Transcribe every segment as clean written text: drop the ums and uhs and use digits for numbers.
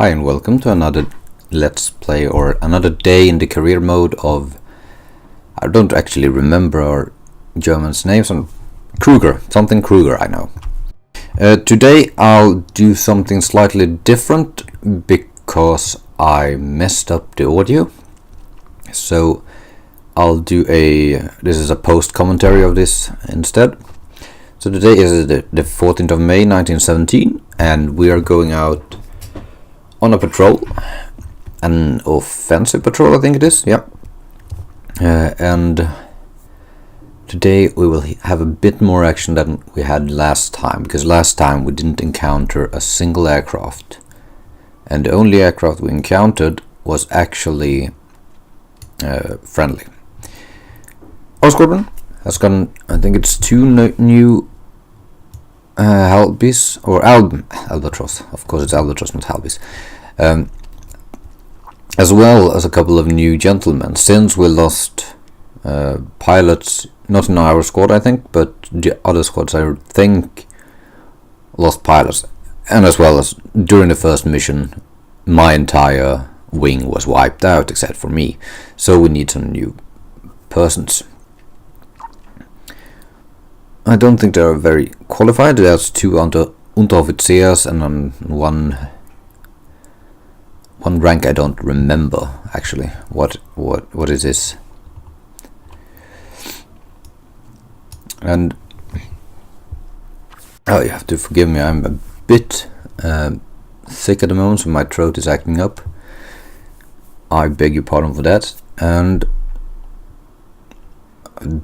Hi and welcome to another Let's Play or another day in the career mode of, I don't actually remember our German's names, something Kruger I know. Today I'll do something slightly different because I messed up the audio. So I'll do this is a post commentary of this instead. So today is the 14th of May 1917 and we are going out on a patrol, an offensive patrol I think it is, yeah. And today we will have a bit more action than we had last time, because last time we didn't encounter a single aircraft, and the only aircraft we encountered was actually friendly. Our squadron has gotten, I think it's two new Halbys, or Albatross, of course it's Albatross, not Halbys, as well as a couple of new gentlemen, since we lost pilots, not in our squad I think, but the other squads I think lost pilots, and as well as during the first mission my entire wing was wiped out except for me, so we need some new persons. I don't think they are very qualified. There's two Unteroffiziers and one rank I don't remember actually. What is this? And oh, you have to forgive me. I'm a bit sick at the moment, so my throat is acting up. I beg your pardon for that. And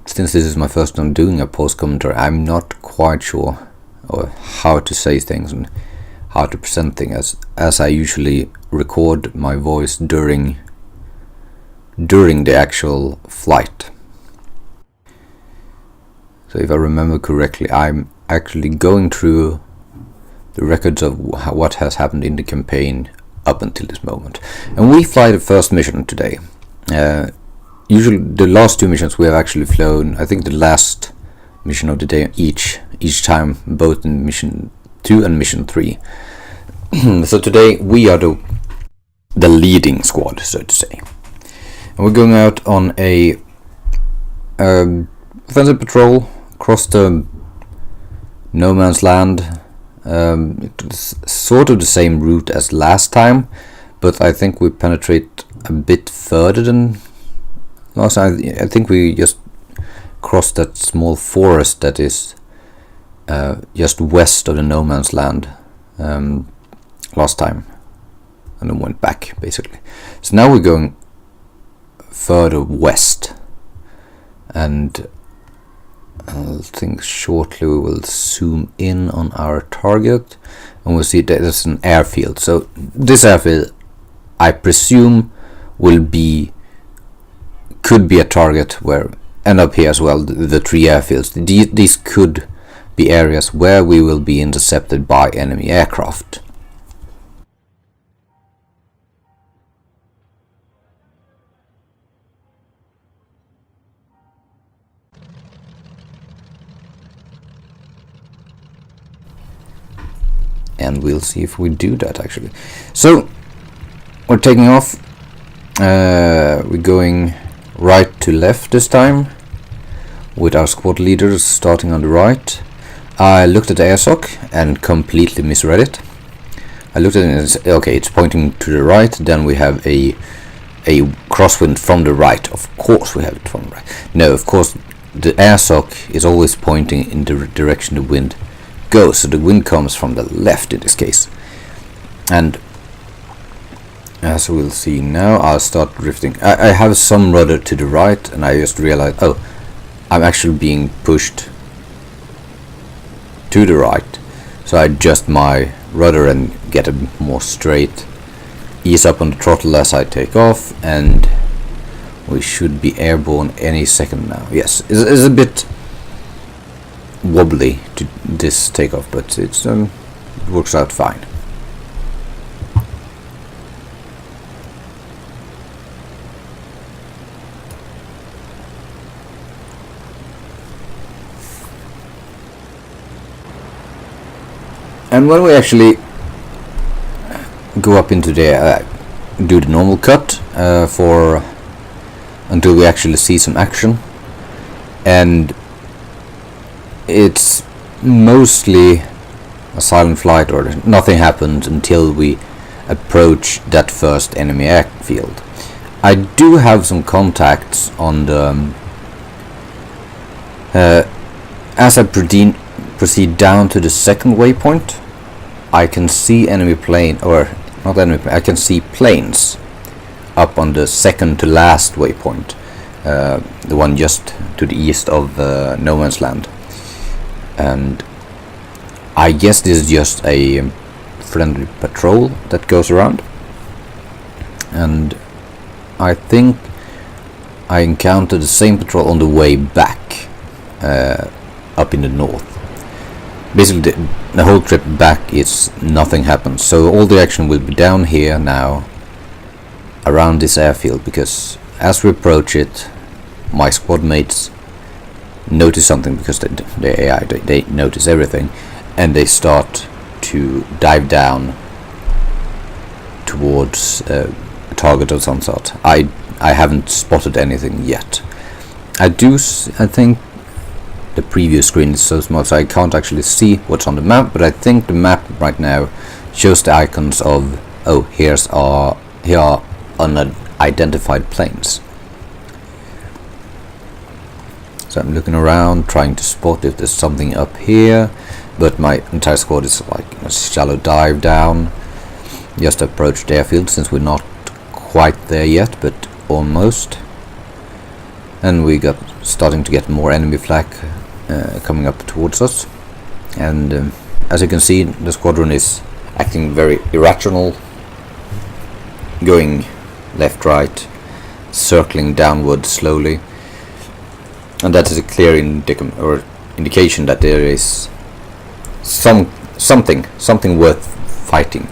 since this is my first time doing a post commentary, I'm not quite sure how to say things and how to present things, as I usually record my voice during the actual flight. So if I remember correctly, I'm actually going through the records of what has happened in the campaign up until this moment, and we fly the first mission today. Usually the last two missions we have actually flown, I think the last mission of the day each time, both in mission 2 and mission 3. So today we are the leading squad, so to say. And we're going out on a offensive patrol across the no man's land. It's sort of the same route as last time, but I think we penetrate a bit further than last time. I think we just crossed that small forest that is just west of the no man's land last time, and then went back basically. So now we're going further west, and I think shortly we will zoom in on our target and we'll see that there's an airfield. So this airfield I presume could be a target where, and up here as well, the three airfields. These could be areas where we will be intercepted by enemy aircraft. And we'll see if we do that actually. So we're taking off. We're going right to left this time, with our squad leaders starting on the right. I looked at the AirSoc and completely misread it. I looked at it and said, okay, it's pointing to the right, then we have a crosswind from the right. Of course we have it from the right. No, of course the AirSoc is always pointing in the direction the wind goes, so the wind comes from the left in this case. And as we'll see now, I'll start drifting. I have some rudder to the right, and I just realized, oh, I'm actually being pushed to the right. So I adjust my rudder and get a more straight, ease up on the throttle as I take off, and we should be airborne any second now. Yes, it's a bit wobbly to this takeoff, but it works out fine. And when we actually go up into the do the normal cut for until we actually see some action, and it's mostly a silent flight, or nothing happened until we approach that first enemy airfield. I do have some contacts on the as I proceed down to the second waypoint. I can see enemy plane, or not enemy plane, I can see planes up on the second to last waypoint, the one just to the east of no man's land, and I guess this is just a friendly patrol that goes around. And I think I encountered the same patrol on the way back up in the north. Basically the whole trip back is nothing happens, so all the action will be down here now around this airfield, because as we approach it, my squad mates notice something, because the AI, they notice everything, and they start to dive down towards a target of some sort. I haven't spotted anything yet. I think the preview screen is so small, so I can't actually see what's on the map, but I think the map right now shows the icons of, oh, here are unidentified planes. So I'm looking around, trying to spot if there's something up here, but my entire squad is like a shallow dive down. Just approached the airfield, since we're not quite there yet, but almost. And we got starting to get more enemy flak coming up towards us. And as you can see, the squadron is acting very irrational, going left, right, circling downward slowly. And that is a clear indication that there is something worth fighting,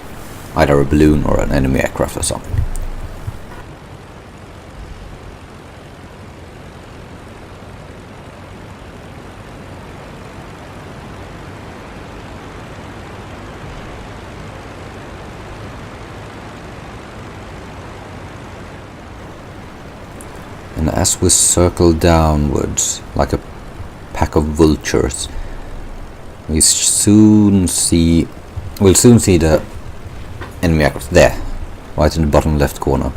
either a balloon or an enemy aircraft or something. And as we circle downwards like a pack of vultures, we'll soon see the enemy aircraft there, right in the bottom left corner.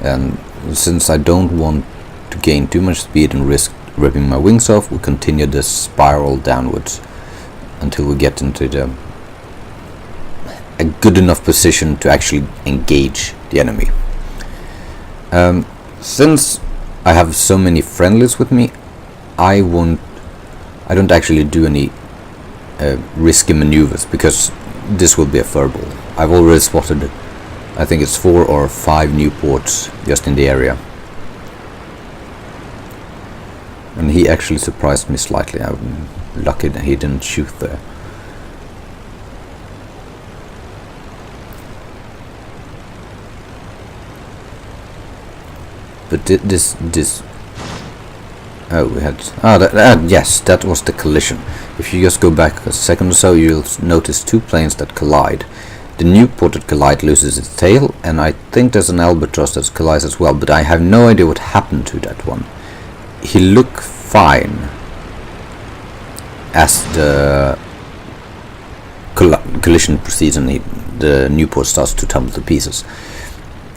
And since I don't want to gain too much speed and risk ripping my wings off, we continue this spiral downwards until we get into a good enough position to actually engage the enemy. Since I have so many friendlies with me, I don't actually do any risky maneuvers, because this will be a furball. I've already spotted, I think it's 4 or 5 Newports just in the area, and he actually surprised me slightly. I'm lucky that he didn't shoot there. But this oh, we had yes, that was the collision. If you just go back a second or so, you'll notice 2 planes that collide. The Newport that collide loses its tail, and I think there's an Albatross that collides as well, but I have no idea what happened to that one. He looked fine as the collision proceeds and the Newport starts to tumble to pieces.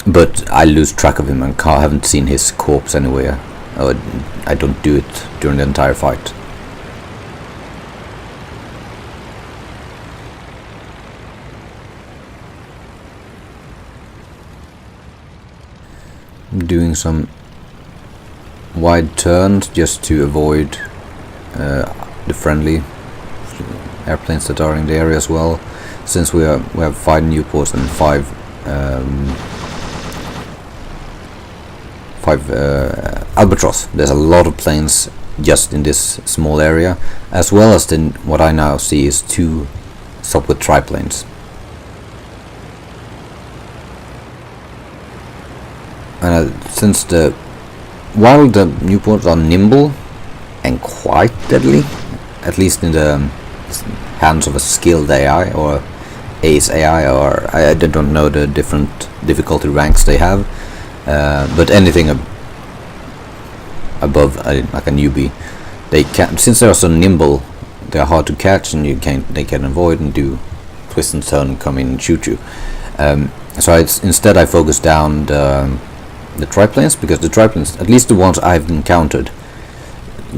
But I lose track of him and haven't seen his corpse anywhere. I don't do it during the entire fight. I'm doing some wide turns just to avoid the friendly airplanes that are in the area as well. Since we have 5 Newports and 5 Albatross, there's a lot of planes just in this small area, as well as what I now see is 2 Sopwith triplanes. And since while the Newports are nimble and quite deadly, at least in the hands of a skilled AI or ace AI, or I don't know the different difficulty ranks they have, but anything above like a newbie, they can, since they are so nimble, they are hard to catch, and they can avoid and do twist and turn and come in and shoot you. So instead I focus down the triplanes, because the triplanes, at least the ones I've encountered,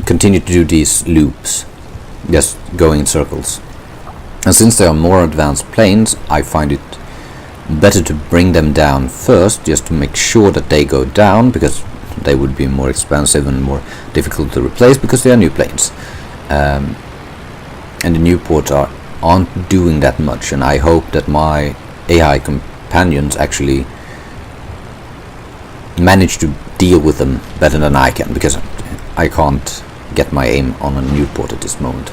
continue to do these loops, just going in circles. And since they are more advanced planes, I find it better to bring them down first, just to make sure that they go down, because they would be more expensive and more difficult to replace because they are new planes. And the new ports aren't doing that much, and I hope that my AI companions actually manage to deal with them better than I can, because I can't get my aim on a new port at this moment.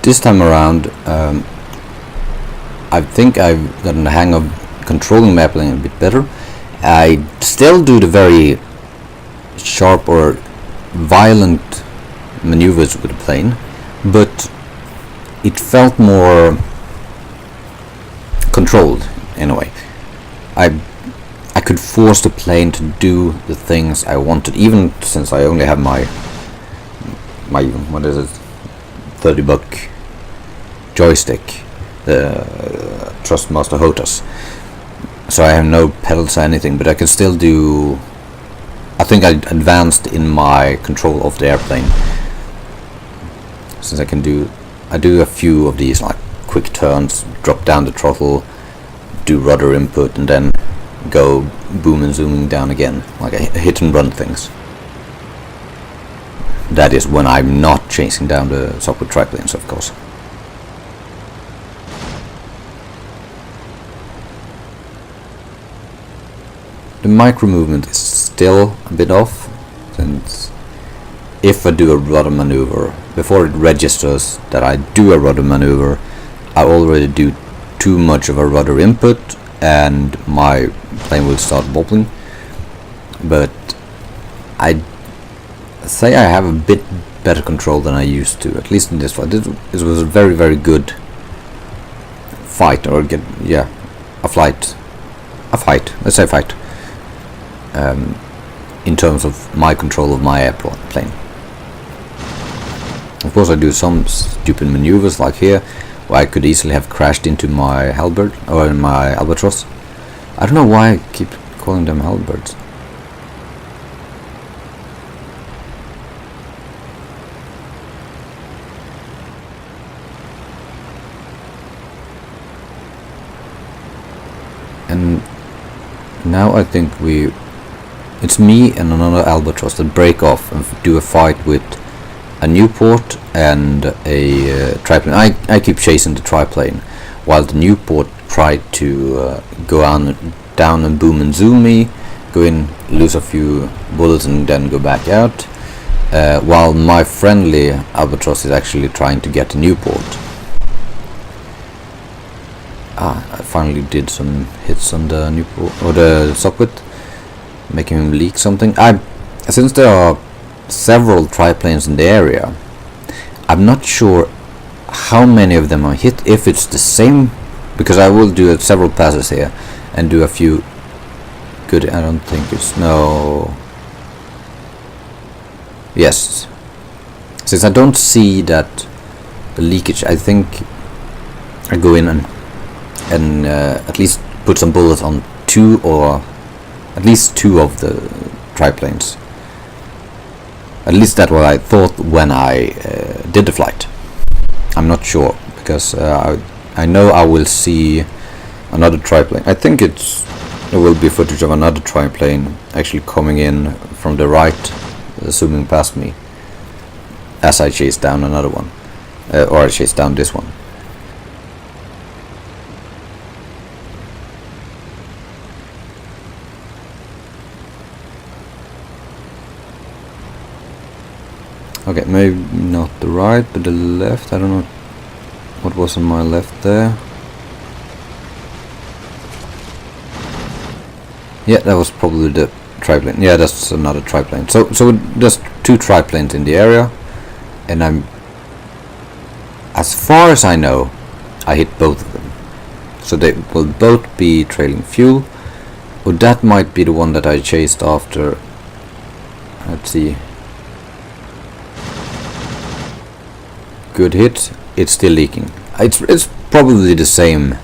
This time around, I think I've gotten the hang of controlling my plane a bit better. I still do the very sharp or violent maneuvers with the plane, but it felt more controlled in a way. I could force the plane to do the things I wanted, even since I only have my what is it, $30 joystick, the Trustmaster HOTAS. So I have no pedals or anything, but I can still do. I think I advanced in my control of the airplane, since I do a few of these like quick turns, drop down the throttle, do rudder input, and then go boom and zooming down again, like a hit and run things. That is when I'm not chasing down the Sopwith triplanes, of course. The micro movement is still a bit off, since if I do a rudder maneuver, before it registers that I do a rudder maneuver, I already do too much of a rudder input and my plane will start wobbling. But I say I have a bit better control than I used to, at least in this fight. This was a very, very good fight, or a fight. Let's say fight. In terms of my control of my airplane. Of course, I do some stupid maneuvers like here, where I could easily have crashed into my halberd or my albatross. I don't know why I keep calling them halberds. And now I think it's me and another albatross that break off and do a fight with a Newport and a triplane. I keep chasing the triplane, while the Newport tried to go on down and boom and zoom me, go in, lose a few bullets and then go back out, while my friendly albatross is actually trying to get the Newport. I finally did some hits on the Newport, or the Sopwith, making him leak something. Since there are several triplanes in the area, I'm not sure how many of them are hit, if it's the same, because I will do several passes here and do a few good. I don't think it's no. Yes, since I don't see that the leakage, I think I go in and at least put some bullets on two, or at least two of the triplanes. At least that's what I thought when I did the flight. I'm not sure, because I know I will see another triplane. I think there will be footage of another triplane actually coming in from the right, zooming past me as I chase down another one. or I chase down this one. Okay, maybe not the right, but the left. I don't know what was on my left there. Yeah, that was probably the triplane. Yeah, that's another triplane. So there's 2 triplanes in the area, and as far as I know, I hit both of them. So they will both be trailing fuel. Or that might be the one that I chased after. Let's see. Good hit. It's still leaking. It's probably the same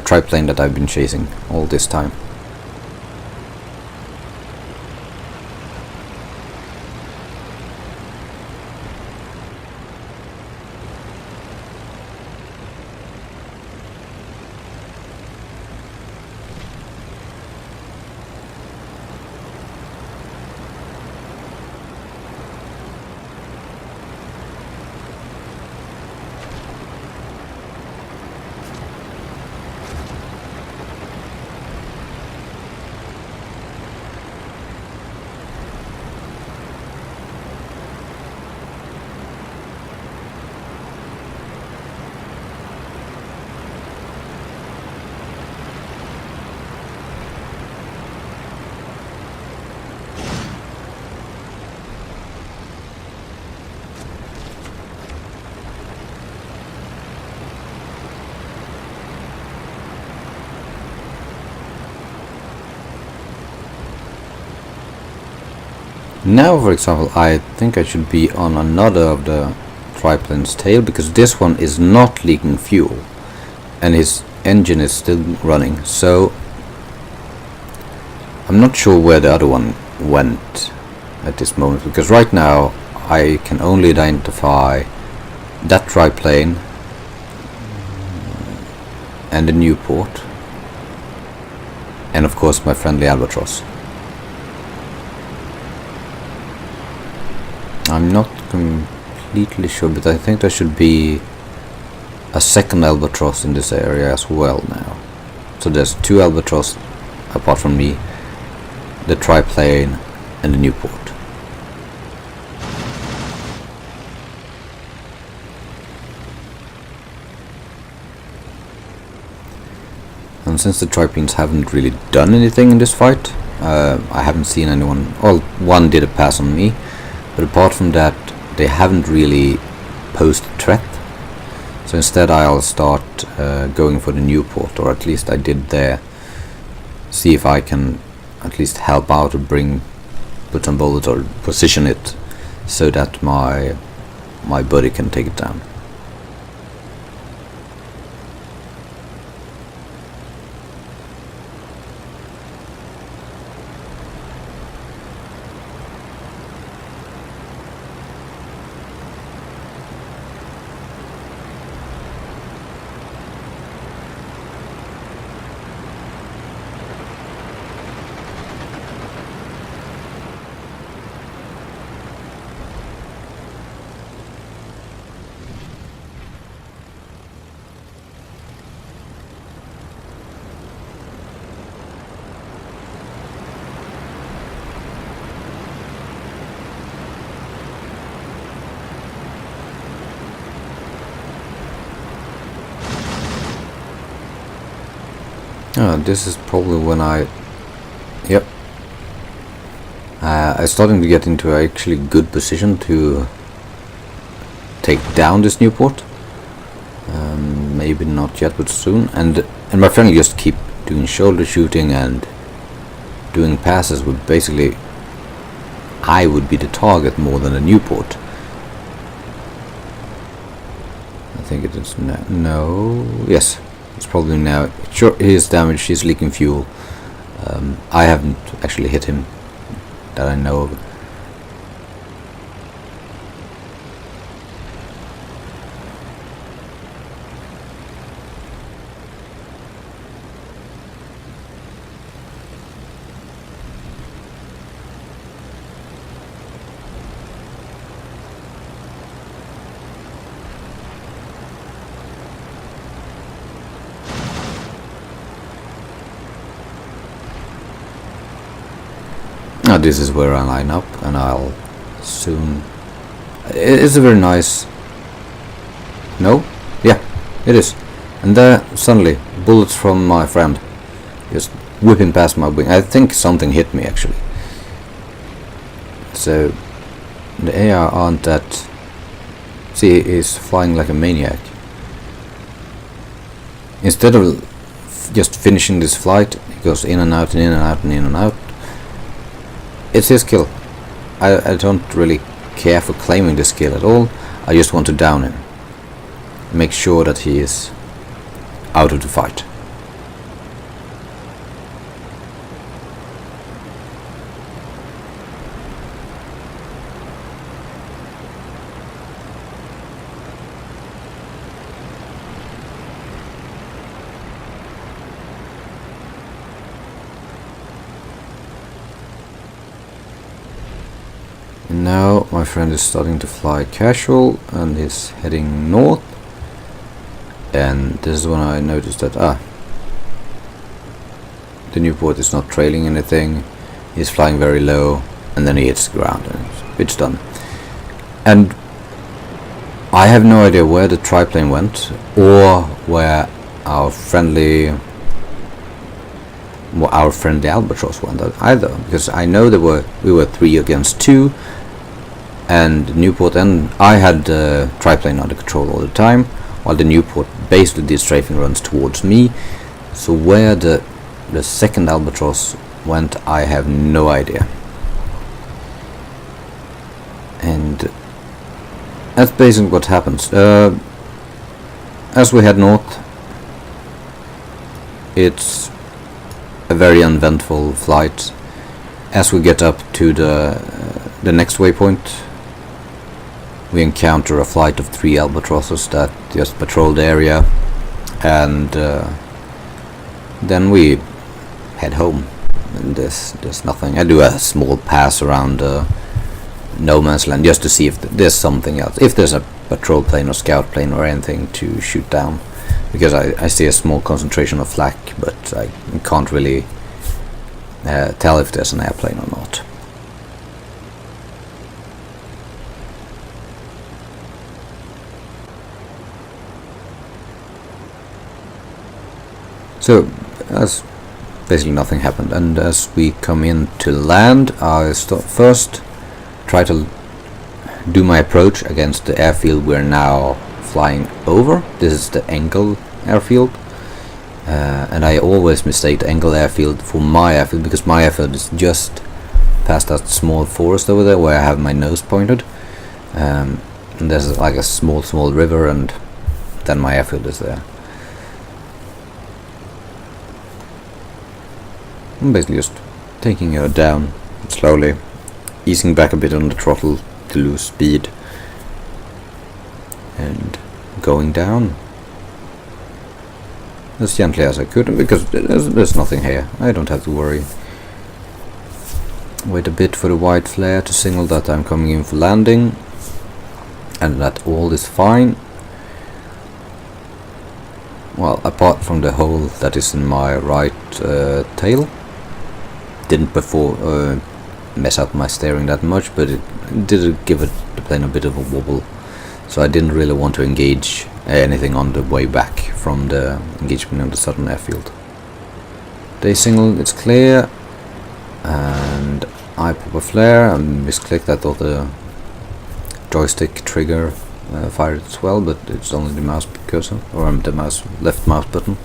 triplane that I've been chasing all this time. Now, for example, I think I should be on another of the triplane's tail, because this one is not leaking fuel and his engine is still running, so I'm not sure where the other one went at this moment, because right now I can only identify that triplane and the Newport, and of course my friendly Albatross. I'm not completely sure, but I think there should be a second Albatross in this area as well now. So there's 2 Albatross apart from me, the triplane and the Newport. And since the triplanes haven't really done anything in this fight, I haven't seen anyone. Well, one did a pass on me, but apart from that, they haven't really posed a threat. So instead I'll start going for the Newport, or at least I did there. See if I can at least help out or put some bullets or position it so that my buddy can take it down. This is probably when I starting to get into a actually good position to take down this Newport. Maybe not yet, but soon. And my friend just keep doing shoulder shooting and doing passes with basically I would be the target more than a Newport. I think it is now. No, yes, it's probably now. Sure, he is damaged. He's leaking fuel. I haven't actually hit him that I know of. Now this is where I line up, and I'll soon... It's a very nice... No? Yeah, it is. And there, suddenly, bullets from my friend just whipping past my wing. I think something hit me, actually. So, the AI aren't that... See, he's flying like a maniac. Instead of just finishing this flight, he goes in and out and in and out and in and out. It's his kill. I don't really care for claiming this kill at all. I just want to down him. Make sure that he is out of the fight. Now my friend is starting to fly casual and is heading north, and this is when I noticed that the Newport is not trailing anything, he's flying very low, and then he hits the ground and it's done. And I have no idea where the triplane went or where our friendly Albatross went either, because I know we were 3 against 2, and Newport and I had the triplane under control all the time, while the Newport basically did strafing runs towards me. So where the second Albatross went, I have no idea. And that's basically what happens. As we head north, it's a very uneventful flight. As we get up to the next waypoint, we encounter a flight of 3 Albatrosses that just patrol the area, and then we head home. And there's nothing. I do a small pass around no man's land just to see if there's something else, if there's a patrol plane or scout plane or anything to shoot down, because I see a small concentration of flak, but I can't really tell if there's an airplane or not. So, as basically nothing happened, and as we come in to land, I first try to do my approach against the airfield we're now flying over. This is the Engel airfield, and I always mistake the Engel airfield for my airfield, because my airfield is just past that small forest over there where I have my nose pointed, and there's like a small river, and then my airfield is there. I'm basically just taking her down slowly, easing back a bit on the throttle to lose speed, and going down as gently as I could, because there's nothing here. I don't have to worry. Wait a bit for the white flare to signal that I'm coming in for landing, and that all is fine. Well, apart from the hole that is in my right tail. Didn't before mess up my steering that much, but it did give the plane a bit of a wobble, so I didn't really want to engage anything on the way back from the engagement on the southern airfield. They signal it's clear, and I pop a flare and misclicked. I thought the joystick trigger fired as well, but it's only the mouse cursor, or the left mouse button.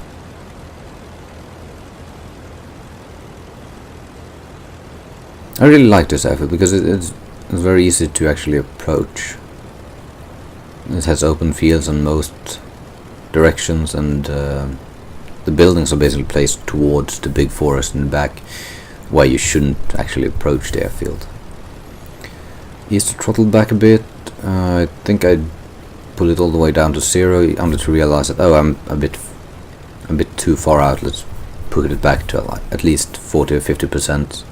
I really like this airfield because it's very easy to actually approach. It has open fields in most directions, and the buildings are basically placed towards the big forest in the back, where you shouldn't actually approach the airfield. Ease the throttle back a bit. I think I pull it all the way down to 0, only to realize that I'm a bit too far out. Let's put it back to like at least 40 or 50%.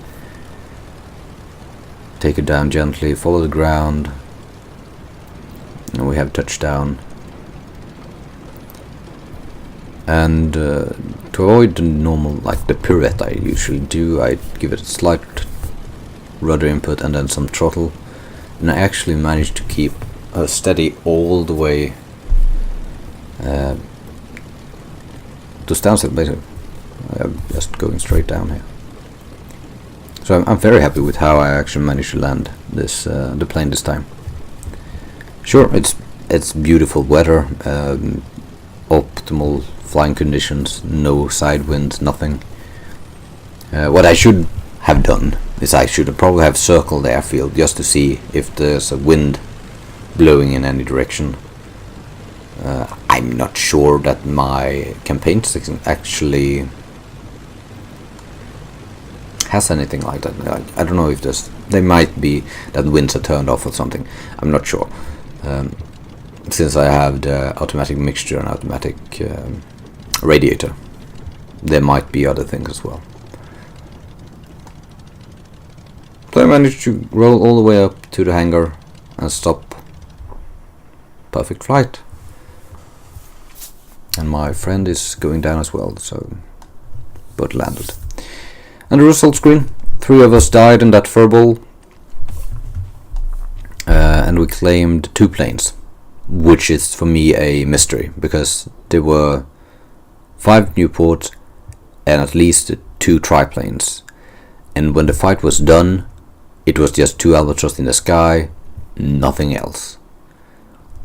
Take it down gently, follow the ground, and we have touchdown. And to avoid the normal, like the pirouette I usually do, I give it a slight rudder input and then some throttle, and I actually managed to keep steady all the way to standstill, basically. I'm just going straight down here. So I'm very happy with how I actually managed to land this the plane this time. Sure, it's beautiful weather, optimal flying conditions, no side winds, nothing. What I should have done is I should probably have circled the airfield just to see if there's a wind blowing in any direction. I'm not sure that my campaign system actually has anything like that. I don't know if they might be that winds are turned off or something. I'm not sure. Since I have the automatic mixture and automatic radiator, there might be other things as well. So I managed to roll all the way up to the hangar and stop. Perfect flight. And my friend is going down as well, so but landed. And the result screen, 3 of us died in that furball, and we claimed 2 planes, which is for me a mystery, because there were 5 Newports and at least 2 triplanes, and when the fight was done, it was just 2 Albatross in the sky, nothing else.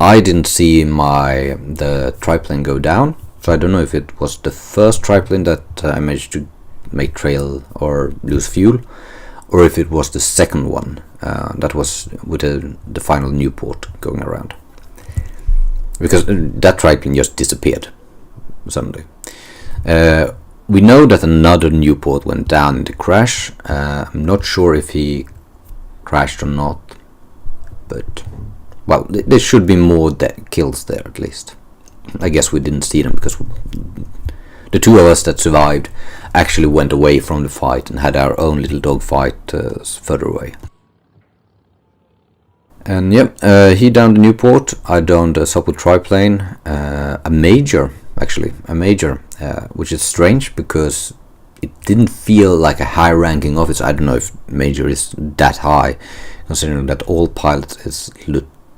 I didn't see the triplane go down, so I don't know if it was the first triplane that I managed to make trail or lose fuel, or if it was the second one that was with the final Newport going around, because that triplane just disappeared suddenly. We know that another Newport went down in the crash. I'm not sure if he crashed or not, but well, there should be more kills there at least. I guess we didn't see them because the 2 of us that survived actually went away from the fight and had our own little dogfight further away. And yep, he downed the Newport, I downed a Sopwith triplane, a major, which is strange because it didn't feel like a high ranking officer. I don't know if major is that high, considering that all pilots is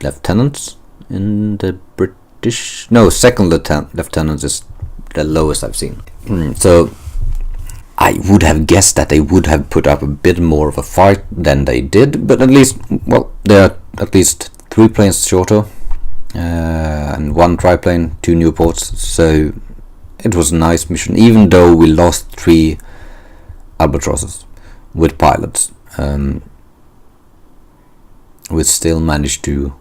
lieutenants in the British. No, second lieutenant is the lowest I've seen. So I would have guessed that they would have put up a bit more of a fight than they did, but at least, well, they're at least 3 planes shorter, and 1 triplane, 2 Newports, so it was a nice mission, even though we lost 3 Albatrosses with pilots. We still managed to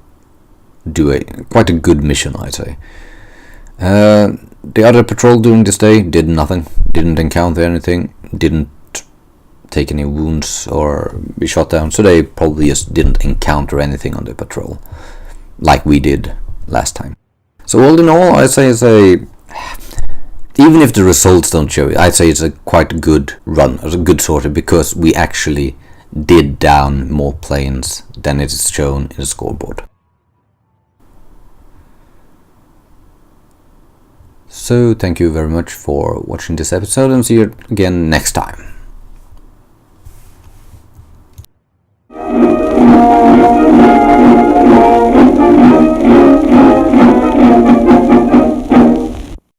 do quite a good mission, I'd say. The other patrol during this day did nothing, didn't encounter anything, didn't take any wounds or be shot down, so they probably just didn't encounter anything on the patrol like we did last time. So all in all, I'd say even if the results don't show it, I'd say it's a quite good run, it's a good sortie, because we actually did down more planes than it is shown in the scoreboard. So thank you very much for watching this episode, and see you again next time.